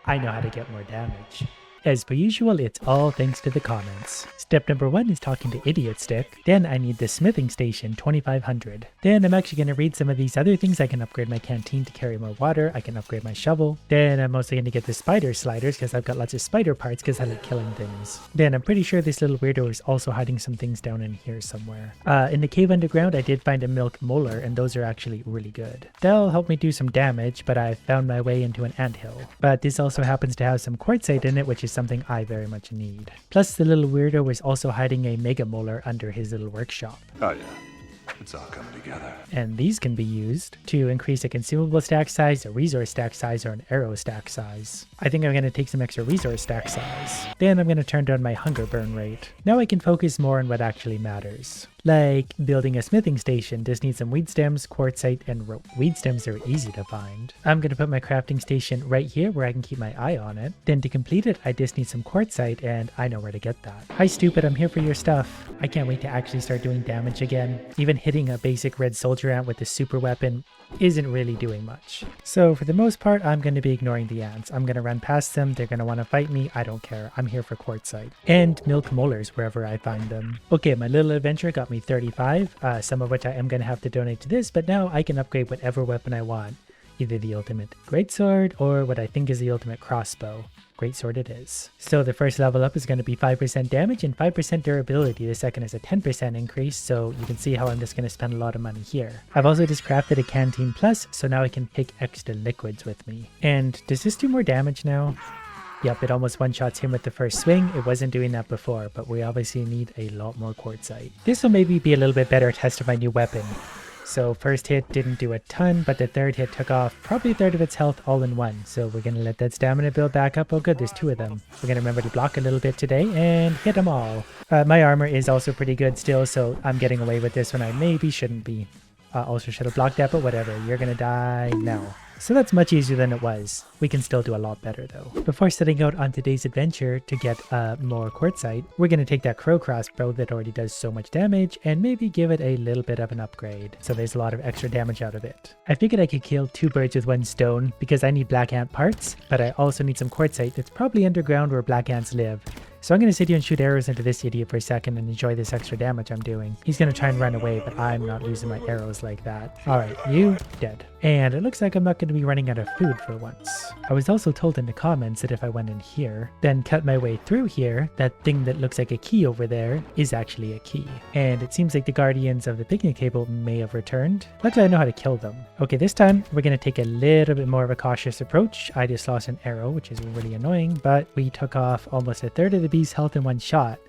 I know how to get more damage. As per usual, it's all thanks to the comments. Step number 1 is talking to Idiot Stick. Then I need the smithing station 2500. Then I'm actually going to read some of these other things. I can upgrade my canteen to carry more water. I can upgrade my shovel. Then I'm mostly going to get the spider sliders because I've got lots of spider parts because I like killing things. Then I'm pretty sure this little weirdo is also hiding some things down in here somewhere. In the cave underground, I did find a milk molar, and those are actually really good. They'll help me do some damage, but I found my way into an anthill. But this also happens to have some quartzite in it, which is something I very much need. Plus, the little weirdo was also hiding a mega molar under his little workshop. Oh yeah, it's all coming together. And these can be used to increase a consumable stack size, a resource stack size, or an arrow stack size. I think I'm going to take some extra resource stack size. Then I'm going to turn down my hunger burn rate. Now I can focus more on what actually matters. Like building a smithing station. Just need some weed stems, quartzite, and rope. Weed stems are easy to find. I'm going to put my crafting station right here where I can keep my eye on it. Then to complete it, I just need some quartzite, and I know where to get that. Hi stupid, I'm here for your stuff. I can't wait to actually start doing damage again. Even hitting a basic red soldier ant with the super weapon isn't really doing much. So for the most part, I'm going to be ignoring the ants. I'm going to run past them. They're going to want to fight me. I don't care. I'm here for quartzite. And milk molars wherever I find them. Okay, my little adventure got me 35, some of which I am going to have to donate to this, but now I can upgrade whatever weapon I want. Either the ultimate greatsword or what I think is the ultimate crossbow. Greatsword it is. So the first level up is going to be 5% damage and 5% durability. The second is a 10% increase, so you can see how I'm just going to spend a lot of money here. I've also just crafted a canteen plus, so now I can take extra liquids with me. And does this do more damage now? Yep, it almost one-shots him with the first swing. It wasn't doing that before, but we obviously need a lot more quartzite. This will maybe be a little bit better test of my new weapon. So first hit didn't do a ton, but the third hit took off probably a third of its health all in one. So we're going to let that stamina build back up. Oh good, there's 2 of them. We're going to remember to block a little bit today and hit them all. My armor is also pretty good still, so I'm getting away with this when I maybe shouldn't be. Also should have blocked that, but whatever. You're going to die now. So that's much easier than it was. We can still do a lot better though. Before setting out on today's adventure to get more quartzite, we're going to take that crow crossbow that already does so much damage and maybe give it a little bit of an upgrade. So there's a lot of extra damage out of it. I figured I could kill 2 birds with 1 stone because I need black ant parts, but I also need some quartzite that's probably underground where black ants live. So I'm going to sit here and shoot arrows into this idiot for a second and enjoy this extra damage I'm doing. He's going to try and run away, but I'm not losing my arrows like that. Alright, you dead. And it looks like I'm not going to be running out of food for once. I was also told in the comments that if I went in here, then cut my way through here, that thing that looks like a key over there is actually a key. And it seems like the guardians of the picnic table may have returned. Luckily I know how to kill them. Okay, this time we're going to take a little bit more of a cautious approach. I just lost an arrow, which is really annoying, but we took off almost a third of the bee's health in one shot.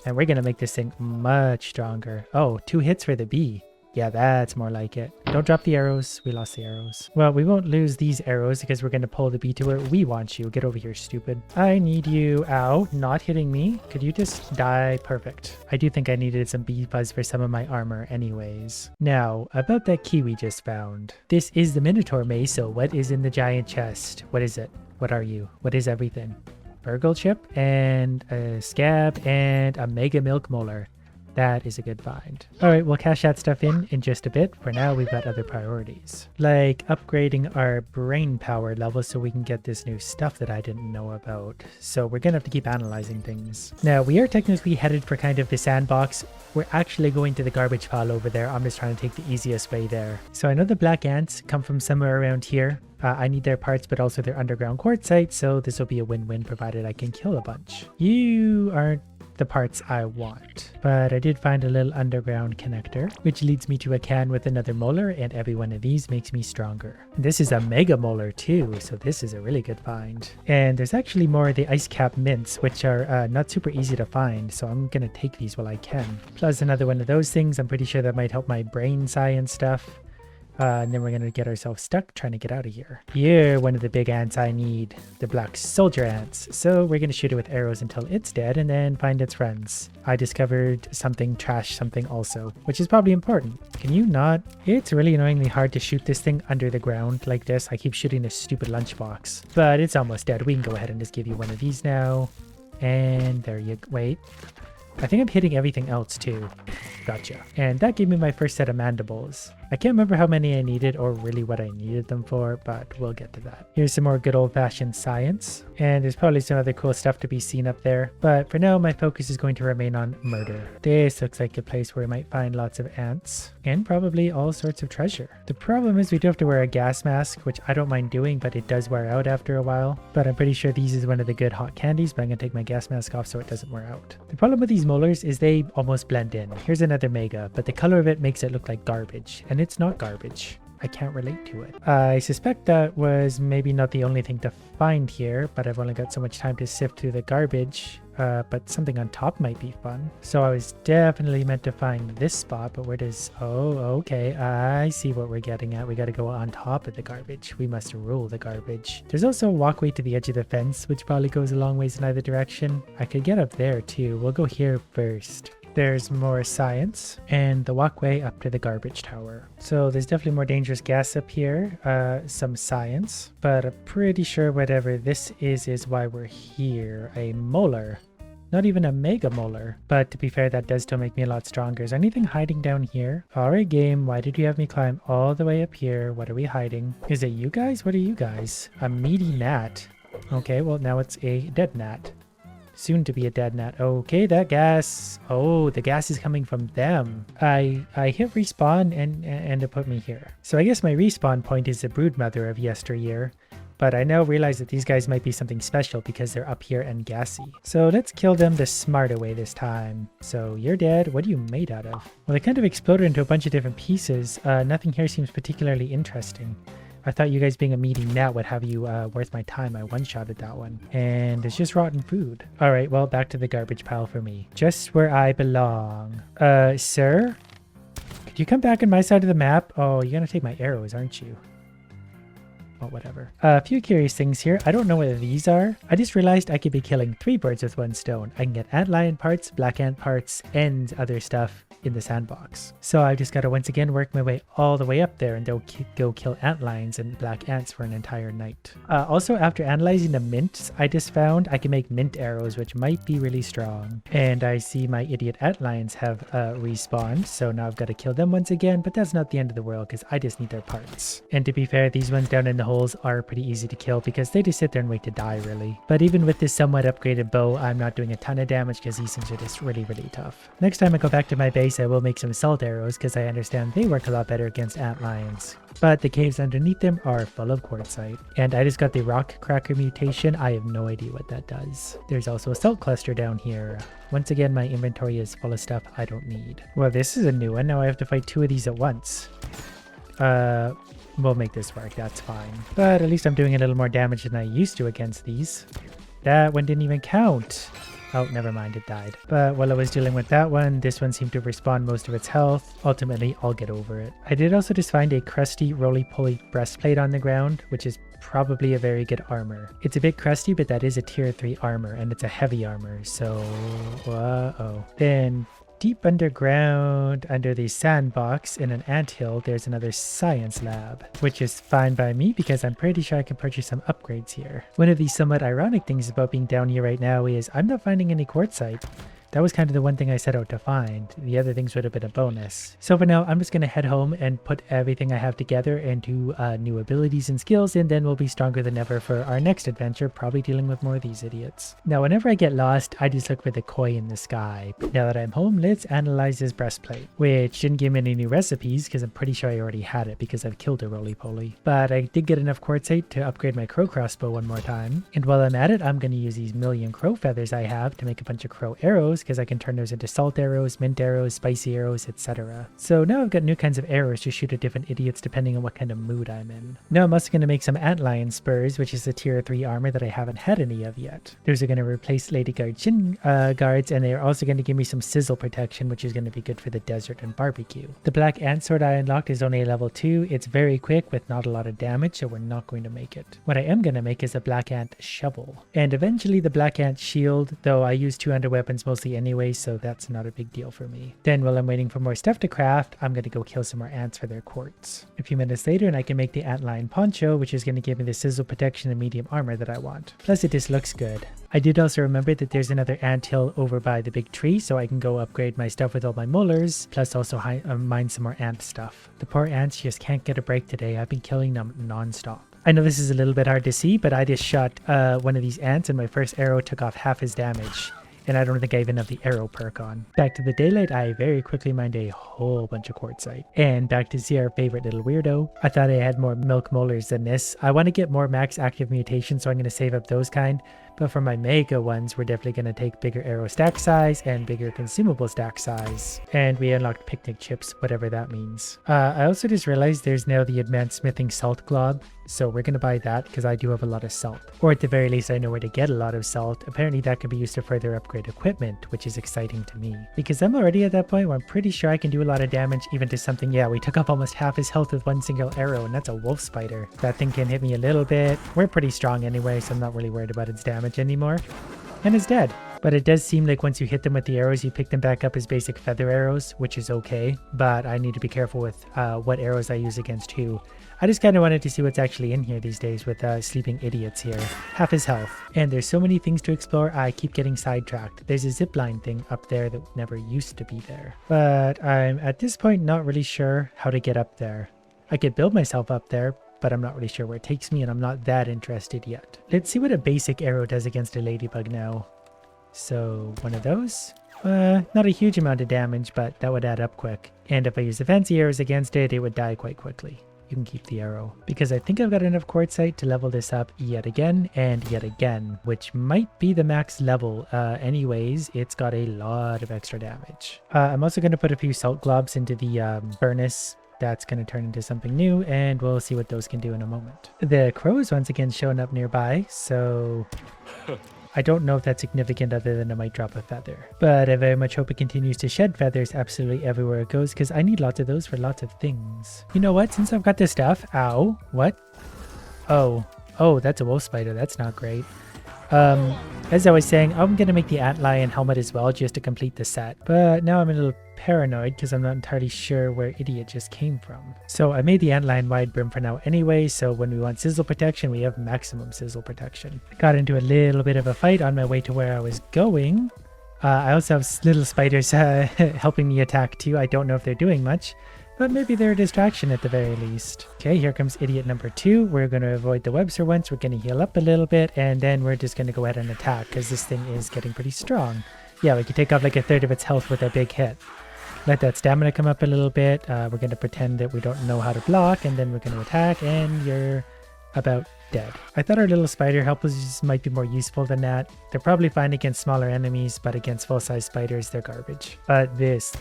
And we're going to make this thing much stronger. Oh, 2 hits for the bee. Yeah, that's more like it. Don't drop the arrows. We lost the arrows. Well, we won't lose these arrows because we're going to pull the bee to where we want you. Get over here, stupid. I need you. Ow, not hitting me. Could you just die? Perfect. I do think I needed some bee fuzz for some of my armor anyways. Now, about that key we just found. This is the Minotaur maze, so what is in the giant chest? What is it? What are you? What is everything? Burgle chip and a scab and a mega milk molar. That is a good find. Alright, we'll cash that stuff in just a bit. For now, we've got other priorities. Like upgrading our brain power level so we can get this new stuff that I didn't know about. So we're gonna have to keep analyzing things. Now, we are technically headed for kind of the sandbox. We're actually going to the garbage pile over there. I'm just trying to take the easiest way there. So I know the black ants come from somewhere around here. I need their parts, but also their underground quartzite, so this will be a win-win provided I can kill a bunch. You aren't the parts I want, but I did find a little underground connector, which leads me to a can with another molar, and every one of these makes me stronger. This is a mega molar too, so this is a really good find. And there's actually more of the ice cap mints, which are not super easy to find, so I'm gonna take these while I can. Plus another one of those things. I'm pretty sure that might help my brain science stuff. And then we're going to get ourselves stuck trying to get out of here. You're one of the big ants I need, the black soldier ants. So we're going to shoot it with arrows until it's dead and then find its friends. I discovered something, trash something also, which is probably important. Can you not? It's really annoyingly hard to shoot this thing under the ground like this. I keep shooting this stupid lunchbox, but it's almost dead. We can go ahead and just give you one of these now. And there you go. Wait. I think I'm hitting everything else too. Gotcha. And that gave me my first set of mandibles. I can't remember how many I needed or really what I needed them for, but we'll get to that. Here's some more good old-fashioned science, and there's probably some other cool stuff to be seen up there, but for now my focus is going to remain on murder. This looks like a place where we might find lots of ants, and probably all sorts of treasure. The problem is we do have to wear a gas mask, which I don't mind doing, but it does wear out after a while. But I'm pretty sure these is one of the good hot candies, but I'm gonna take my gas mask off so it doesn't wear out. The problem with these molars is they almost blend in. Here's another mega, but the color of it makes it look like garbage, and it's not garbage. I can't relate to it. I suspect that was maybe not the only thing to find here, but I've only got so much time to sift through the garbage. But something on top might be fun. So I was definitely meant to find this spot, but where does... Oh, okay. I see what we're getting at. We got to go on top of the garbage. We must rule the garbage. There's also a walkway to the edge of the fence, which probably goes a long ways in either direction. I could get up there too. We'll go here first. There's more science and the walkway up to the garbage tower. So there's definitely more dangerous gas up here, some science, but I'm pretty sure whatever this is why we're here. A molar. Not even a mega molar, but to be fair, that does still make me a lot stronger. Is there anything hiding down here? Alright game, why did you have me climb all the way up here? What are we hiding? Is it you guys? What are you guys? A meaty gnat. Okay, well now it's a dead gnat. Soon to be a dead gnat. Okay, that gas. Oh, the gas is coming from them. I hit respawn and it put me here. So I guess my respawn point is the broodmother of yesteryear. But I now realize that these guys might be something special because they're up here and gassy. So let's kill them the smarter way this time. So you're dead. What are you made out of? Well, they kind of exploded into a bunch of different pieces. Nothing here seems particularly interesting. I thought you guys being a meaty gnat would have you worth my time. I one-shotted that one. And it's just rotten food. Alright, well, back to the garbage pile for me. Just where I belong. Sir? Could you come back on my side of the map? Oh, you're gonna take my arrows, aren't you? Oh, whatever. A few curious things here. I don't know what these are. I just realized I could be killing 3 birds with 1 stone. I can get antlion parts, black ant parts, and other stuff in the sandbox. So I've just got to once again work my way all the way up there and go kill antlions and black ants for an entire night. Also, after analyzing the mints I just found, I can make mint arrows, which might be really strong. And I see my idiot antlions have respawned, so now I've got to kill them once again, but that's not the end of the world because I just need their parts. And to be fair, these ones down in the holes are pretty easy to kill because they just sit there and wait to die, really. But even with this somewhat upgraded bow, I'm not doing a ton of damage because these things are just really tough. Next time I go back to my base, I will make some salt arrows because I understand they work a lot better against antlions. But the caves underneath them are full of quartzite. And I just got the rock cracker mutation. I have no idea what that does. There's also a salt cluster down here. Once again, my inventory is full of stuff I don't need. Well, this is a new one. Now I have to fight 2 of these at once. We'll make this work. That's fine. But at least I'm doing a little more damage than I used to against these. That one didn't even count. Oh, never mind, it died. But while I was dealing with that one, this one seemed to respawn most of its health. Ultimately, I'll get over it. I did also just find a crusty roly-poly breastplate on the ground, which is probably a very good armor. It's a bit crusty, but that is a tier 3 armor, and it's a heavy armor, so... uh-oh. Then... deep underground, under the sandbox in an anthill, there's another science lab, which is fine by me because I'm pretty sure I can purchase some upgrades here. One of the somewhat ironic things about being down here right now is I'm not finding any quartzite. That was kind of the one thing I set out to find. The other things would have been a bonus. So for now, I'm just going to head home and put everything I have together into new abilities and skills, and then we'll be stronger than ever for our next adventure, probably dealing with more of these idiots. Now, whenever I get lost, I just look for the koi in the sky. Now that I'm home, let's analyze this breastplate, which didn't give me any new recipes because I'm pretty sure I already had it because I've killed a roly-poly. But I did get enough quartzite to upgrade my crow crossbow one more time. And while I'm at it, I'm going to use these million crow feathers I have to make a bunch of crow arrows, because I can turn those into salt arrows, mint arrows, spicy arrows, etc. So now I've got new kinds of arrows to shoot at different idiots depending on what kind of mood I'm in. Now I'm also going to make some antlion spurs, which is a tier 3 armor that I haven't had any of yet. Those are going to replace Lady Guard shin guards, and they're also going to give me some sizzle protection, which is going to be good for the desert and barbecue. The black ant sword I unlocked is only a level 2. It's very quick with not a lot of damage, so we're not going to make it. What I am going to make is a black ant shovel, and eventually the black ant shield, though I use 200 weapons mostly mostly anyway, so that's not a big deal for me. Then while I'm waiting for more stuff to craft, I'm going to go kill some more ants for their quartz. A few minutes later and I can make the antlion poncho, which is going to give me the sizzle protection and medium armor that I want. Plus it just looks good. I did also remember that there's another ant hill over by the big tree, so I can go upgrade my stuff with all my molars, plus also mine some more ant stuff. The poor ants just can't get a break today. I've been killing them non-stop. I know this is a little bit hard to see, but I just shot one of these ants and my first arrow took off half his damage. And I don't think I even have the arrow perk on. Back to the daylight, I very quickly mined a whole bunch of quartzite. And back to see our favorite little weirdo. I thought I had more milk molars than this. I want to get more max active mutations, so I'm going to save up those kind. But for my mega ones, we're definitely going to take bigger arrow stack size and bigger consumable stack size. And we unlocked picnic chips, whatever that means. I also just realized there's now the advanced smithing salt glob. So we're going to buy that because I do have a lot of salt. Or at the very least, I know where to get a lot of salt. Apparently that could be used to further upgrade equipment, which is exciting to me. Because I'm already at that point where I'm pretty sure I can do a lot of damage even to something. Yeah, we took up almost half his health with one single arrow, and that's a wolf spider. That thing can hit me a little bit. We're pretty strong anyway, so I'm not really worried about its damage anymore. And it's dead. But it does seem like once you hit them with the arrows, you pick them back up as basic feather arrows, which is okay. But I need to be careful with what arrows I use against who. I just kind of wanted to see what's actually in here these days with sleeping idiots here. Half his health. And there's so many things to explore, I keep getting sidetracked. There's a zipline thing up there that never used to be there. But I'm at this point not really sure how to get up there. I could build myself up there, but I'm not really sure where it takes me and I'm not that interested yet. Let's see what a basic arrow does against a ladybug now. So one of those. Not a huge amount of damage, but that would add up quick. And if I use the fancy arrows against it, it would die quite quickly. You can keep the arrow. Because I think I've got enough quartzite to level this up yet again and yet again, which might be the max level. Anyways, it's got a lot of extra damage. I'm also going to put a few salt globs into the furnace. That's going to turn into something new, and we'll see what those can do in a moment. The crows once again showing up nearby, so I don't know if that's significant other than it might drop a feather. But I very much hope it continues to shed feathers absolutely everywhere it goes, because I need lots of those for lots of things. You know what? Since I've got this stuff... Ow. What? Oh, that's a wolf spider. That's not great. As I was saying, I'm going to make the antlion helmet as well just to complete the set. But now I'm a little paranoid because I'm not entirely sure where Idiot just came from. So I made the antlion wide brim for now anyway, so when we want sizzle protection, we have maximum sizzle protection. I got into a little bit of a fight on my way to where I was going. I also have little spiders helping me attack too. I don't know if they're doing much, but maybe they're a distraction at the very least. Okay, here comes idiot number 2. We're going to avoid the webster once. We're going to heal up a little bit, and then we're just going to go ahead and attack because this thing is getting pretty strong. Yeah, we can take off like a third of its health with a big hit. Let that stamina come up a little bit. We're going to pretend that we don't know how to block, and then we're going to attack, and you're about dead. I thought our little spider helpers might be more useful than that. They're probably fine against smaller enemies, but against full-size spiders, they're garbage. But this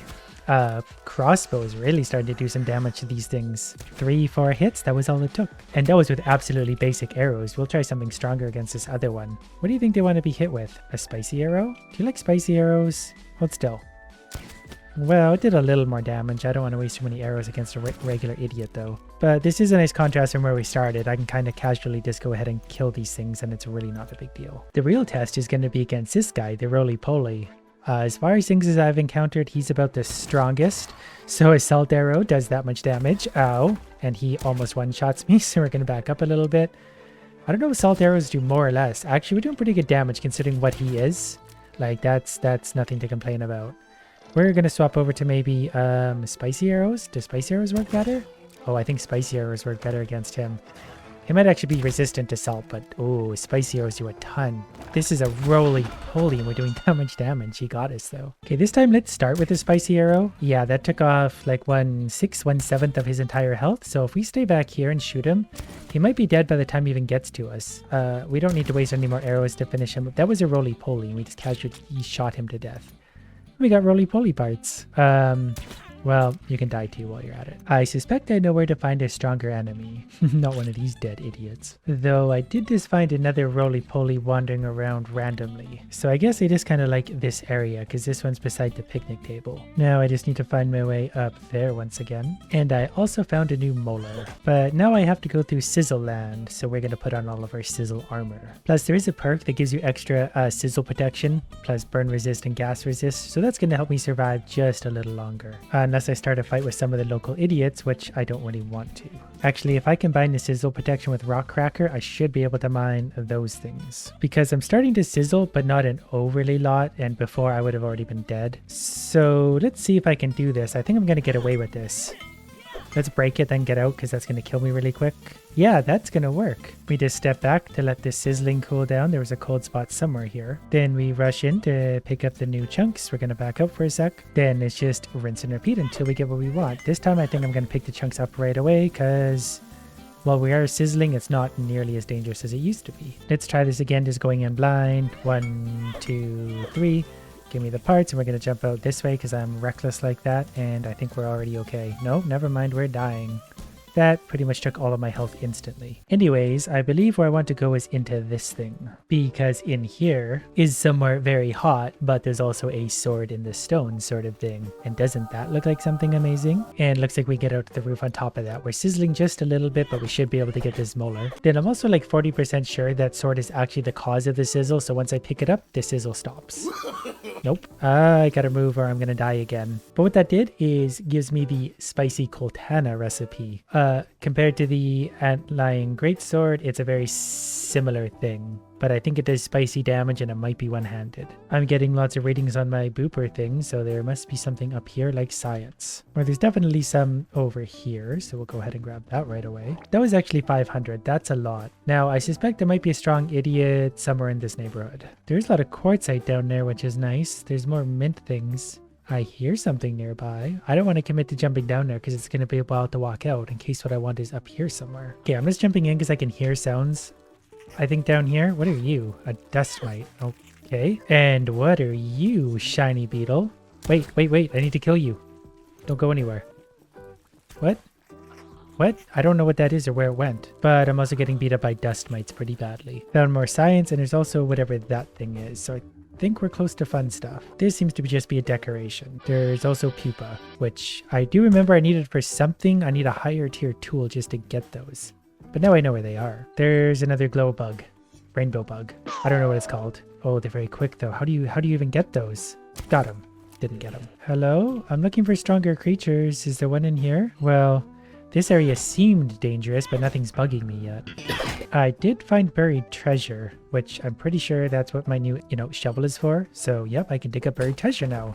crossbow is really starting to do some damage to these things. 3-4 hits, that was all it took. And that was with absolutely basic arrows. We'll try something stronger against this other one. What do you think they want to be hit with? A spicy arrow? Do you like spicy arrows? Hold still. Well, it did a little more damage. I don't want to waste too many arrows against a regular idiot though. But this is a nice contrast from where we started. I can kind of casually just go ahead and kill these things and it's really not a big deal. The real test is going to be against this guy, the roly-poly. As far as things as I've encountered, he's about the strongest. So a salt arrow does that much damage. Ow. And he almost one-shots me, so we're going to back up a little bit. I don't know if salt arrows do more or less. Actually, we're doing pretty good damage considering what he is. Like, that's nothing to complain about. We're going to swap over to maybe spicy arrows. Do spicy arrows work better? Oh, I think spicy arrows work better against him. He might actually be resistant to salt, but oh, spicy arrows do a ton. This is a roly-poly and we're doing that much damage. He got us though. Okay, this time let's start with the spicy arrow. Yeah, that took off like 1/6, 1/7 of his entire health. So if we stay back here and shoot him, he might be dead by the time he even gets to us. We don't need to waste any more arrows to finish him. That was a roly-poly and we just casually shot him to death. We got roly-poly parts. Well, you can die too while you're at it. I suspect I know where to find a stronger enemy. Not one of these dead idiots. Though I did just find another roly-poly wandering around randomly. So I guess I just kind of like this area because this one's beside the picnic table. Now I just need to find my way up there once again. And I also found a new molar. But now I have to go through Sizzle Land, so we're going to put on all of our Sizzle armor. Plus there is a perk that gives you extra Sizzle protection, plus burn resist and gas resist, so that's going to help me survive just a little longer. Unless I start a fight with some of the local idiots, which I don't really want to. Actually, if I combine the Sizzle protection with Rock Cracker, I should be able to mine those things. Because I'm starting to sizzle, but not an overly lot, and before I would have already been dead. So let's see if I can do this. I think I'm going to get away with this. Let's break it, then get out, because that's going to kill me really quick. Yeah, that's going to work. We just step back to let this sizzling cool down. There was a cold spot somewhere here. Then we rush in to pick up the new chunks. We're going to back up for a sec. Then it's just rinse and repeat until we get what we want. This time I think I'm going to pick the chunks up right away, because while we are sizzling, it's not nearly as dangerous as it used to be. Let's try this again, just going in blind. 1, 2, 3. Give me the parts, and we're going to jump out this way because I'm reckless like that, and I think we're already okay. No, never mind, we're dying. That pretty much took all of my health instantly. Anyways, I believe where I want to go is into this thing, because in here is somewhere very hot, but there's also a sword in the stone sort of thing. And doesn't that look like something amazing? And looks like we get out to the roof on top of that. We're sizzling just a little bit, but we should be able to get this molar. Then I'm also like 40% sure that sword is actually the cause of the sizzle, so once I pick it up, the sizzle stops. Nope. I gotta move or I'm gonna die again. But what that did is gives me the Spicy Coaltana recipe. Compared to the Antlion Greatsword, it's a very similar thing. But I think it does spicy damage and it might be one-handed. I'm getting lots of ratings on my booper thing, so there must be something up here like science. Or there's definitely some over here, so we'll go ahead and grab that right away. That was actually 500. That's a lot. Now, I suspect there might be a strong idiot somewhere in this neighborhood. There's a lot of quartzite down there, which is nice. There's more mint things. I hear something nearby. I don't want to commit to jumping down there because it's going to be a while to walk out in case what I want is up here somewhere. Okay, I'm just jumping in because I can hear sounds. I think down here. What are you? A dust mite. Okay. And what are you, shiny beetle? Wait. I need to kill you. Don't go anywhere. What? What? I don't know what that is or where it went. But I'm also getting beat up by dust mites pretty badly. Found more science, and there's also whatever that thing is. So I think we're close to fun stuff. This seems to just be a decoration. There's also pupa, which I do remember I needed for something. I need a higher tier tool just to get those. But now I know where they are. There's another glow bug. Rainbow bug. I don't know what it's called. Oh, they're very quick though. How do you even get those? Got him. Didn't get him. Hello? I'm looking for stronger creatures. Is there one in here? Well, this area seemed dangerous, but nothing's bugging me yet. I did find buried treasure, which I'm pretty sure that's what my new, shovel is for. So, yep, I can dig up buried treasure now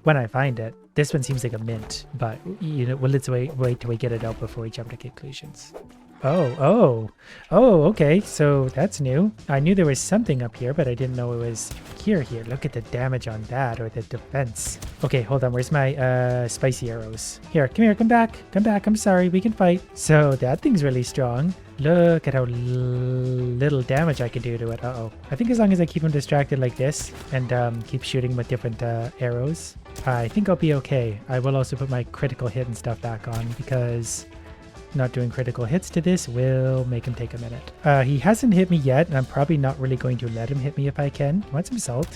when I find it. This one seems like a mint, but, let's wait till we get it out before we jump to conclusions. Oh, okay, so that's new. I knew there was something up here, but I didn't know it was here. Look at the damage on that, or the defense. Okay, hold on, where's my spicy arrows? Here, come back, I'm sorry, we can fight. So that thing's really strong. Look at how little damage I can do to it. I think as long as I keep him distracted like this and keep shooting with different arrows, I think I'll be okay. I will also put my critical hit and stuff back on because not doing critical hits to this will make him take a minute. He hasn't hit me yet, and I'm probably not really going to let him hit me if I can. Want some salt?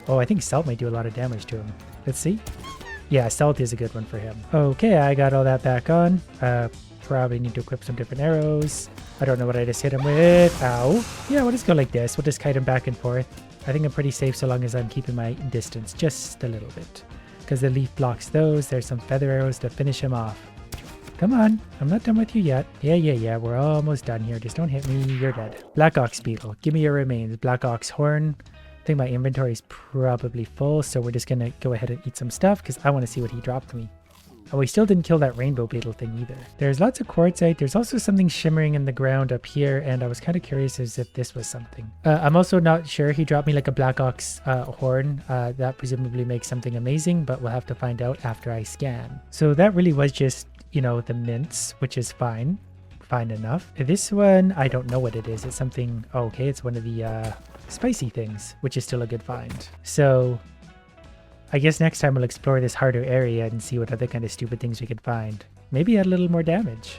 Oh, I think salt might do a lot of damage to him. Let's see. Yeah, salt is a good one for him. Okay, I got all that back on. Probably need to equip some different arrows. I don't know what I just hit him with. Ow. Yeah, we'll just go like this. We'll just kite him back and forth. I think I'm pretty safe so long as I'm keeping my distance just a little bit. Because the leaf blocks those. There's some feather arrows to finish him off. Come on, I'm not done with you yet. Yeah, we're almost done here. Just don't hit me, you're dead. Black Ox Beetle, give me your remains. Black Ox Horn. I think my inventory is probably full, so we're just gonna go ahead and eat some stuff because I want to see what he dropped me. Oh, we still didn't kill that rainbow beetle thing either. There's lots of quartzite. There's also something shimmering in the ground up here, and I was kind of curious as if this was something. I'm also not sure. He dropped me like a Black Ox horn. That presumably makes something amazing, but we'll have to find out after I scan. So that really was just the mints, which is fine enough. This one, I don't know what it is. It's something, okay, it's one of the spicy things, which is still a good find. So I guess next time we'll explore this harder area and see what other kind of stupid things we could find. Maybe add a little more damage.